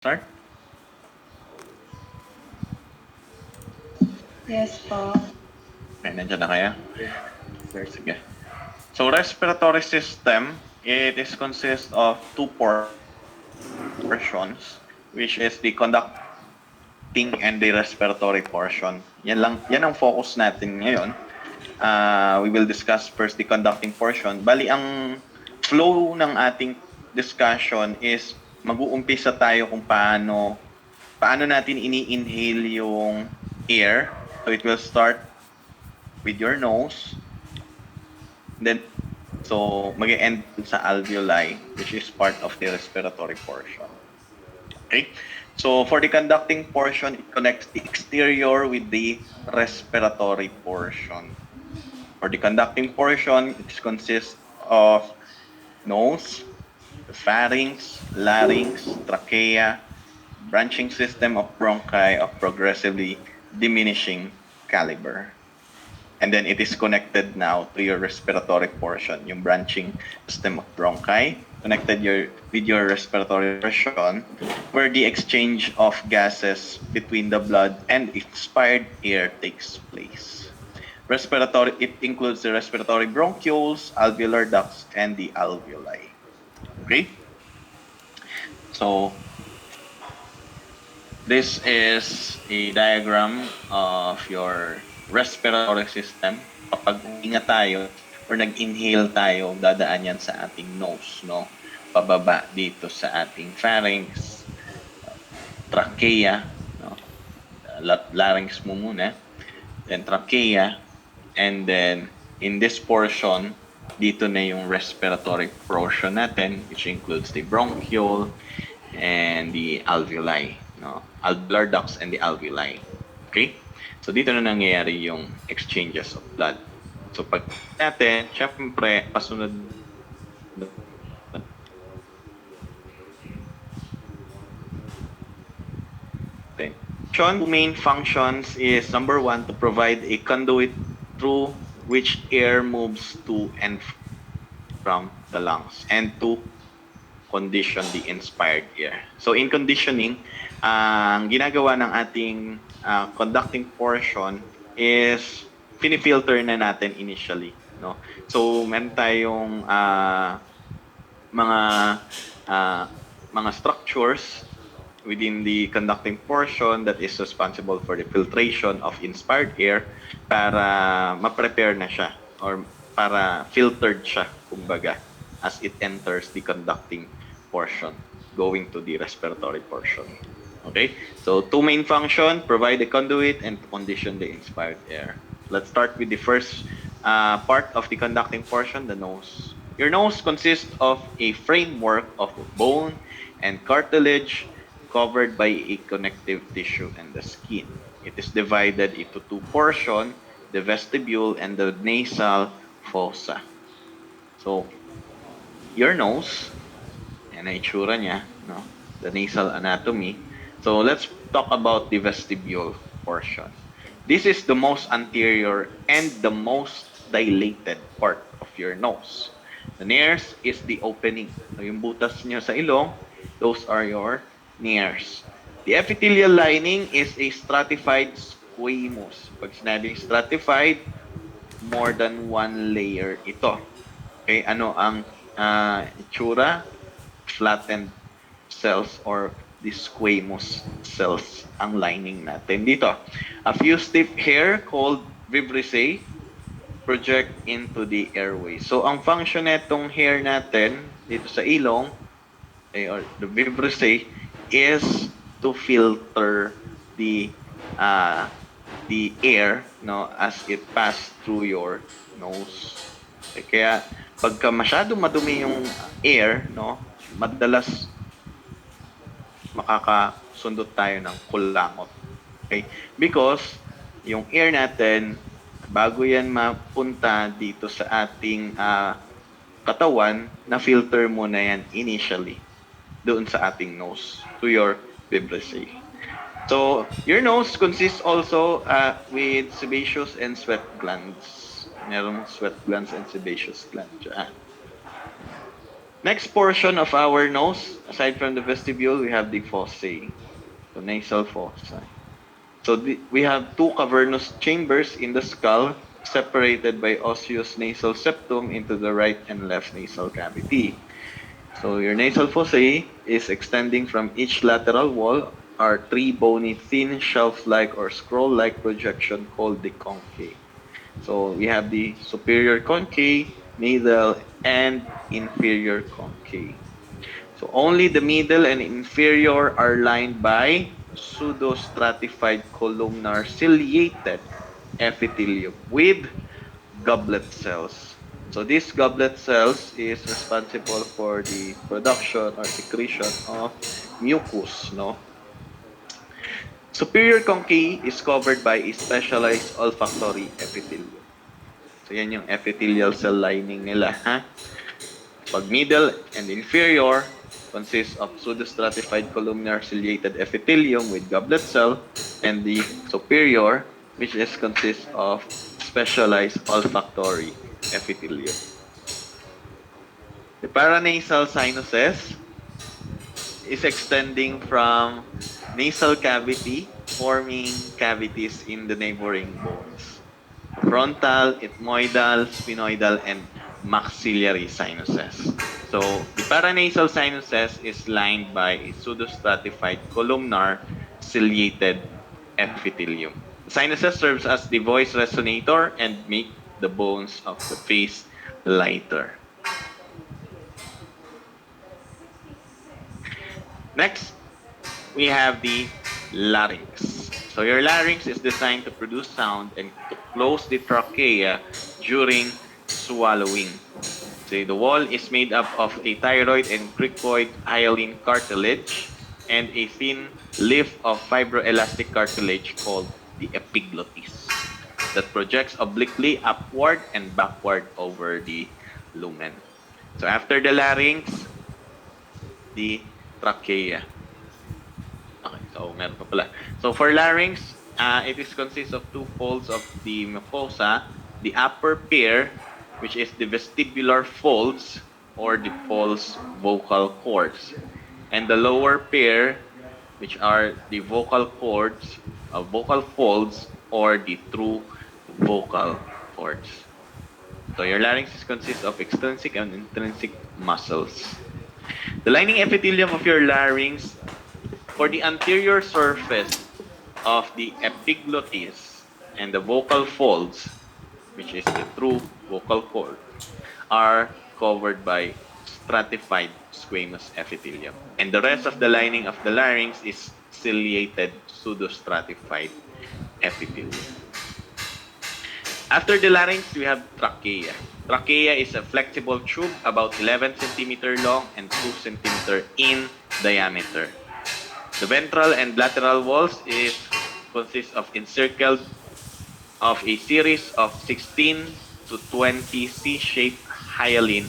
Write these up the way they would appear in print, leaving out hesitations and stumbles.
Start? Yes po. Okay, nandiyan na kaya? Sige. So, respiratory system, it is consist of two portions, which is the conducting and the respiratory portion. Yan ang focus natin ngayon. We will discuss first the conducting portion. Bali, ang flow ng ating discussion is mag-uumpisa tayo kung paano natin ini-inhale yung air. So, it will start with your nose. Then, so mag-end sa alveoli, which is part of the respiratory portion. Okay? So, for the conducting portion, it connects the exterior with the respiratory portion. For the conducting portion, it consists of nose, the pharynx, larynx, trachea, branching system of bronchi of progressively diminishing caliber. And then it is connected now to your respiratory portion, yung branching system of bronchi, connected with your respiratory portion, where the exchange of gases between the blood and expired air takes place. Respiratory, it includes the respiratory bronchioles, alveolar ducts, and the alveoli. Okay? So, this is a diagram of your respiratory system. Kapag uminga tayo or nag-inhale tayo, dadaan yan sa ating nose, no? Pababa dito sa ating pharynx, trachea, no? Larynx mo muna, then trachea, and then in this portion, dito na yung respiratory portion natin, which includes the bronchiole and the alveoli, no? Alveolar ducts and the alveoli. Okay? So dito na nangyayari yung exchanges of blood. So pag natin, syempre, pasunod natin. Two main functions is number one, to provide a conduit through which air moves to and from the lungs, and to condition the inspired air. So in conditioning, ang ginagawa ng ating conducting portion is pinifilter na natin initially, no? So meron tayong mga mga structures within the conducting portion that is responsible for the filtration of inspired air para ma-prepare na siya or para filtered siya, kumbaga, as it enters the conducting portion going to the respiratory portion. Okay? So, two main functions, provide a conduit and condition the inspired air. Let's start with the first part of the conducting portion, the nose. Your nose consists of a framework of bone and cartilage covered by a connective tissue and the skin. It is divided into two portions, the vestibule and the nasal fossa. So, your nose, yan ang itsura niya, no? The nasal anatomy. So, let's talk about the vestibule portion. This is the most anterior and the most dilated part of your nose. The nares is the opening. So, yung butas niyo sa ilong, those are your nares. The epithelial lining is a stratified squamous. Pag sinabing stratified, more than one layer ito. Okay, ano ang itsura? Flattened cells or the squamous cells ang lining natin dito. A few stiff hair called vibrissae project into the airway. So, ang function netong hair natin dito sa ilong, or the vibrissae, is to filter the air, no, as it pass through your nose. Kaya pagka masyado madumi yung air, no, madalas makakasundot tayo ng kulangot. Okay? Because yung air natin, bago yan mapunta dito sa ating katawan, na-filter mo na yan initially doon sa ating nose to your vibrissae. So, your nose consists also with sebaceous and sweat glands. Merong sweat glands and sebaceous glands dyan. Next portion of our nose, aside from the vestibule, we have the fossae, so nasal fossa. So we have two cavernous chambers in the skull separated by osseous nasal septum into the right and left nasal cavity. So your nasal fossae is extending from each lateral wall are three bony thin shelf-like or scroll-like projection called the conchae. So we have the superior conchae, middle, and inferior conchae. So only the middle and inferior are lined by pseudostratified columnar ciliated epithelium with goblet cells. So these goblet cells is responsible for the production or secretion of mucus, no? Superior conchae is covered by a specialized olfactory epithelium. So yan yung epithelial cell lining nila, ha? Pag middle and inferior consists of pseudostratified columnar ciliated epithelium with goblet cell, and the superior, which is consists of specialized olfactory epithelium. The paranasal sinuses is extending from nasal cavity, forming cavities in the neighboring bones. Frontal, ethmoidal, sphenoidal, and maxillary sinuses. So the paranasal sinuses is lined by a pseudostratified columnar ciliated epithelium. The sinuses serves as the voice resonator and make the bones of the face lighter. Next, we have the larynx. So your larynx is designed to produce sound and to close the trachea during swallowing. So the wall is made up of a thyroid and cricoid hyaline cartilage and a thin leaf of fibroelastic cartilage called the epiglottis that projects obliquely upward and backward over the lumen. So after the larynx, the trachea. Okay, so meron pa pala. So for larynx, it is consists of two folds of the mucosa, the upper pair, which is the vestibular folds or the false vocal cords, and the lower pair, which are the vocal cords, vocal folds or the true vocal cords. So your larynx consists of extrinsic and intrinsic muscles. The lining epithelium of your larynx for the anterior surface of the epiglottis and the vocal folds, which is the true vocal cord, are covered by stratified squamous epithelium. And the rest of the lining of the larynx is ciliated pseudostratified epithelium. After the larynx, we have trachea. Trachea is a flexible tube about 11 centimeter long and 2 centimeter in diameter. The ventral and lateral walls consist of encircled of a series of 16 to 20 C-shaped hyaline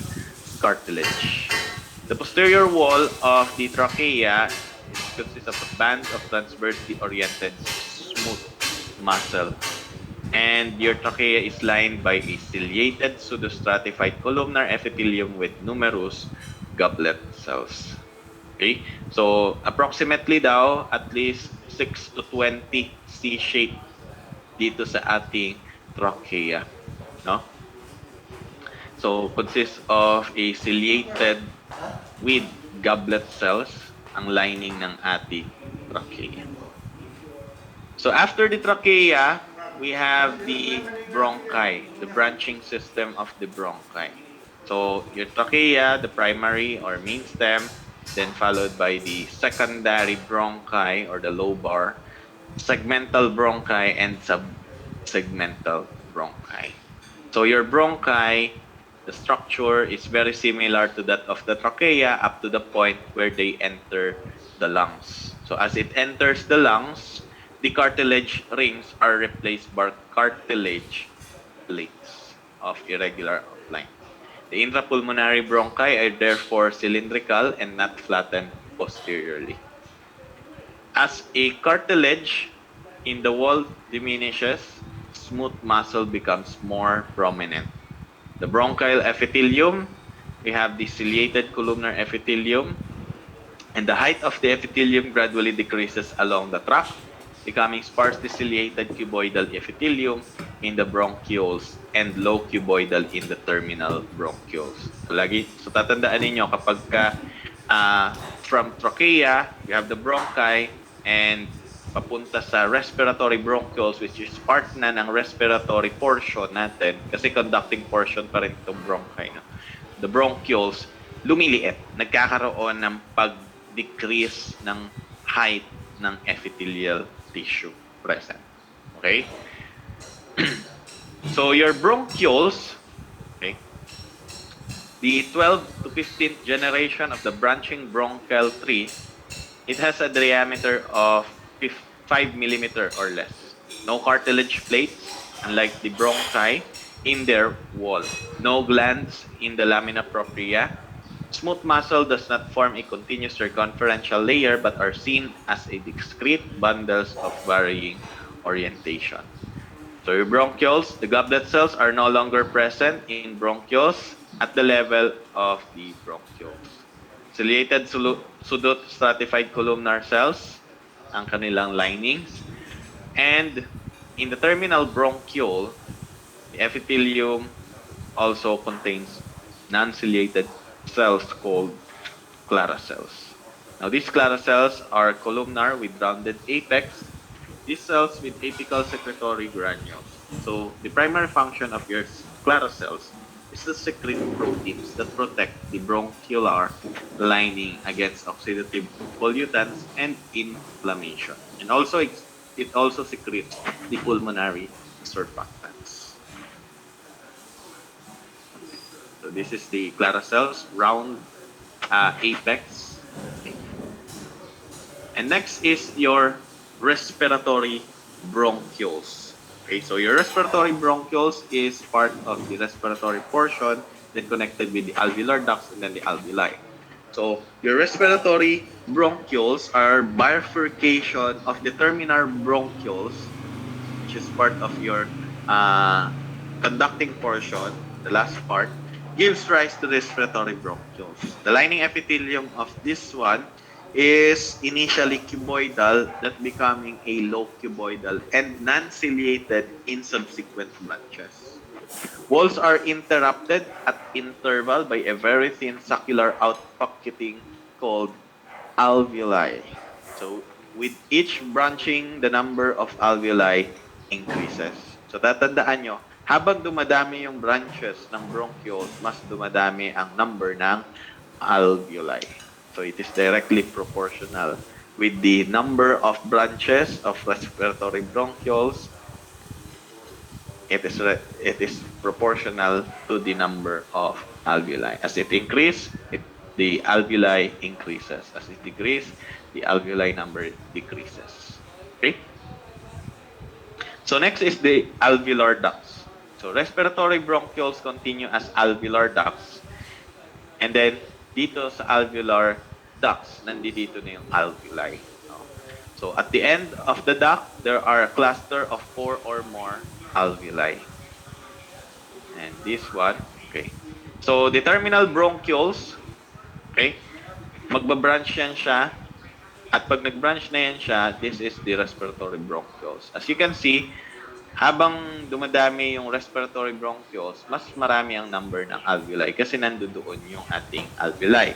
cartilage. The posterior wall of the trachea consists of a band of transversely oriented smooth muscle, and your trachea is lined by a ciliated pseudostratified columnar epithelium with numerous goblet cells. Okay? So, approximately daw, at least 6 to 20 C-shape dito sa ating trachea. No? So, consists of a ciliated with goblet cells ang lining ng ating trachea. So, after the trachea, we have the bronchi, the branching system of the bronchi. So, your trachea, the primary or main stem, then followed by the secondary bronchi or the lobar, segmental bronchi, and subsegmental bronchi. So your bronchi, the structure is very similar to that of the trachea up to the point where they enter the lungs. So as it enters the lungs, the cartilage rings are replaced by cartilage plates of irregular outline. The intrapulmonary bronchi are therefore cylindrical and not flattened posteriorly. As a cartilage in the wall diminishes, smooth muscle becomes more prominent. The bronchial epithelium We have the ciliated columnar epithelium, and the height of the epithelium gradually decreases along the tract, becoming sparsely ciliated cuboidal epithelium in the bronchioles and low cuboidal in the terminal bronchioles. So tatandaan ninyo kapag from trachea, we have the bronchi, and papunta sa respiratory bronchioles, which is part na ng respiratory portion natin kasi conducting portion pa rin itong bronchi. No? The bronchioles, lumiliit. Nagkakaroon ng pag-decrease ng height ng epithelial tissue present. Okay? So your bronchioles, okay, the 12th to 15th generation of the branching bronchial tree, it has a diameter of 5 millimeter or less. No cartilage plates, unlike the bronchi, in their wall. No glands in the lamina propria. Smooth muscle does not form a continuous circumferential layer but are seen as a discrete bundles of varying orientation. So your bronchioles, the goblet cells are no longer present in bronchioles at the level of the bronchioles. Ciliated pseudostratified columnar cells, ang kanilang linings. And in the terminal bronchiole, the epithelium also contains non-ciliated cells called clara cells. Now these clara cells are columnar with rounded apex. These cells with apical secretory granules. So the primary function of your clara cells is to secrete proteins that protect the bronchiolar lining against oxidative pollutants and inflammation. And also it also secretes the pulmonary surfactants. So this is the clara cells, round apex. Okay. And next is your respiratory bronchioles. Okay, so your respiratory bronchioles is part of the respiratory portion, then connected with the alveolar ducts and then the alveoli. So your respiratory bronchioles are bifurcation of the terminal bronchioles, which is part of your conducting portion, the last part, gives rise to respiratory bronchioles. The lining epithelium of this one is initially cuboidal, that becoming a low cuboidal and non-ciliated in subsequent branches. Walls are interrupted at interval by a very thin saccular outpocketing called alveoli. So with each branching, the number of alveoli increases. So tatandaan nyo, habang dumadami yung branches ng bronchioles, mas dumadami ang number ng alveoli. So it is directly proportional with the number of branches of respiratory bronchioles. It is proportional to the number of alveoli. As it increases, the alveoli increases. As it decreases, the alveoli number decreases. Okay? So next is the alveolar ducts. So respiratory bronchioles continue as alveolar ducts. And then dito sa alveolar ducts, nandito na yung alveoli. So at the end of the duct, there are a cluster of 4 or more alveoli. And this one, okay. So the terminal bronchioles, okay, magbabranch yan siya. At pag nag-branch na yan siya, this is the respiratory bronchioles. As you can see, habang dumadami yung respiratory bronchioles, mas marami ang number ng alveoli kasi nandoon yung ating alveoli.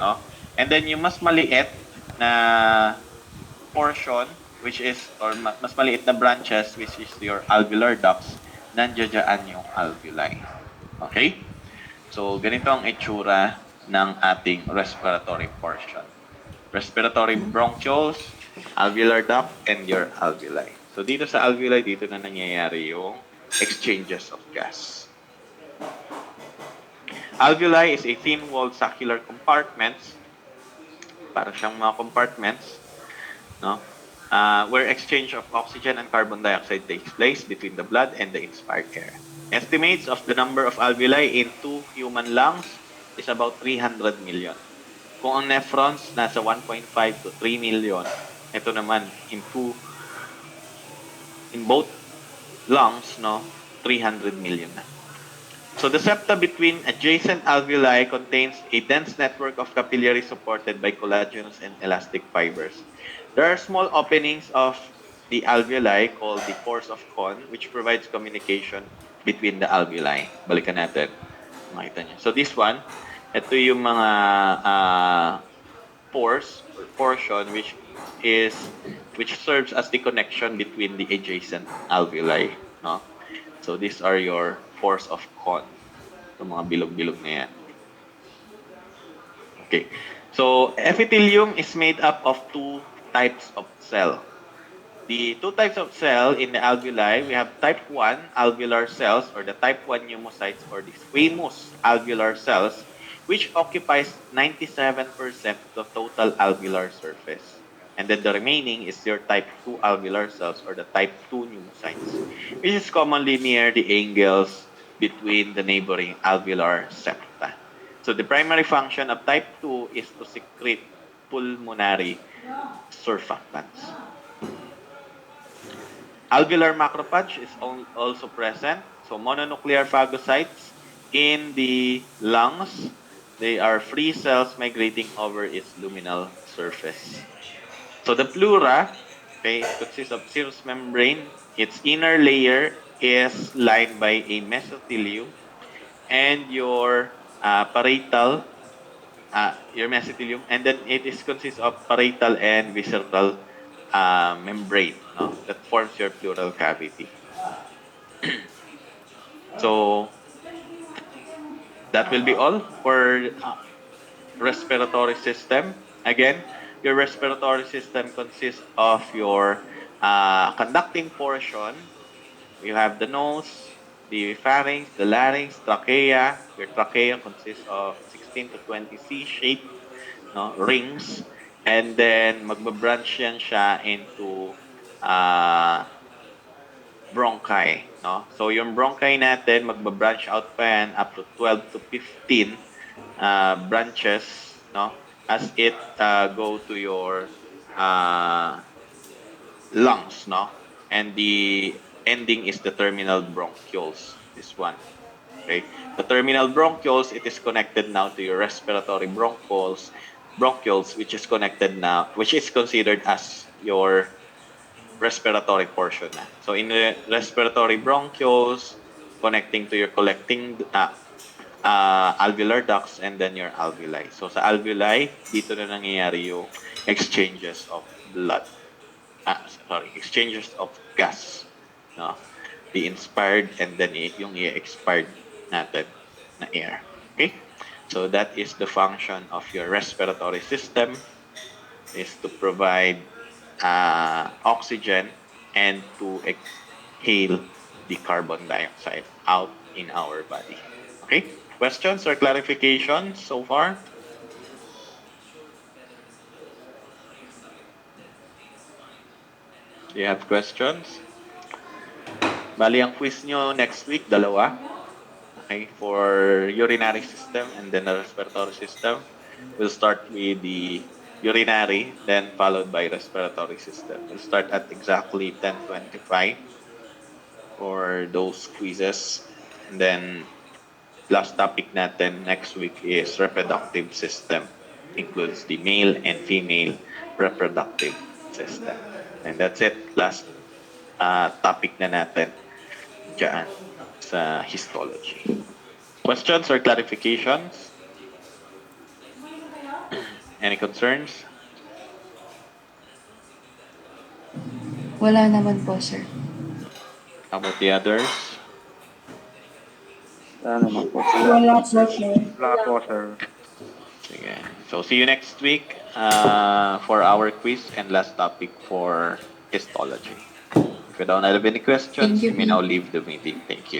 No? And then yung mas maliit na portion, which is, or mas maliit na branches, which is your alveolar ducts, nandiyan yung alveoli. Okay? So, ganito ang itsura ng ating respiratory portion. Respiratory bronchioles, alveolar duct, and your alveoli. So, dito sa alveoli, dito na nangyayari yung exchanges of gas. Alveoli is a thin-walled saccular compartments, para siyang mga compartments, no? Where exchange of oxygen and carbon dioxide takes place between the blood and the inspired air. Estimates of the number of alveoli in 2 human lungs is about 300 million. Kung ang nephrons nasa 1.5 to 3 million, ito naman in both lungs, no, 300 million na. So the septa between adjacent alveoli contains a dense network of capillaries supported by collagenous and elastic fibers. There are small openings of the alveoli called the pores of Kohn, which provides communication between the alveoli. Balikan natin. Makita niyo. So this one, ito yung mga pores or portion which serves as the connection between the adjacent alveoli, no? So these are your pores of Kohn. Yung mga bilog-bilog na yan. Okay. So epithelium is made up of two types of cell. The two types of cell in the alveoli, we have type 1 alveolar cells or the type 1 pneumocytes or the squamous alveolar cells, which occupies 97% of the total alveolar surface. And then the remaining is your type 2 alveolar cells or the type 2 pneumocytes, which is commonly near the angles between the neighboring alveolar septa. So the primary function of type 2 is to secrete pulmonary surfactants. Alveolar macrophage is also present. So mononuclear phagocytes in the lungs, they are free cells migrating over its luminal surface. So the pleura, okay, consists of serous membrane. Its inner layer is lined by a mesothelium, and your mesothelium, and then it is consists of parietal and visceral membrane, no, that forms your pleural cavity. So that will be all for respiratory system. Again, your respiratory system consists of your conducting portion. You have the nose, the pharynx, the larynx, trachea. Your trachea consists of 16 to 20 C-shaped, no, rings. And then magbabranch yan siya into bronchi, no? So yung bronchi natin, magbabranch out pa yan up to 12 to 15 branches, no? As it go to your lungs, no? And the ending is the terminal bronchioles, this one. Okay? The terminal bronchioles, it is connected now to your respiratory bronchioles, which is connected now, which is considered as your respiratory portion na. So in the respiratory bronchioles, connecting to your collecting alveolar ducts and then your alveoli. So sa alveoli, dito na nangyayari yung exchanges of blood. Exchanges of gas. No? The inspired and then yung i-expired natin na air. Okay? So that is the function of your respiratory system, is to provide oxygen and to exhale the carbon dioxide out in our body. Okay? Questions or clarifications so far? Do you have questions? Bali, ang quiz nyo next week, dalawa. Okay, for urinary system and then the respiratory system. We'll start with the urinary, then followed by respiratory system. We'll start at exactly 10:25 for those quizzes. And then last topic natin next week is reproductive system. Includes the male and female reproductive system. And that's it. Last topic na natin dyan sa histology. Questions or clarifications? Any concerns? Wala naman po, sir. How about the others? Wala naman po. Wala po, sir. Wala po, sir. Sige. So see you next week for our quiz and last topic for histology. If you don't have any questions, Thank you, you may now leave the meeting. Thank you.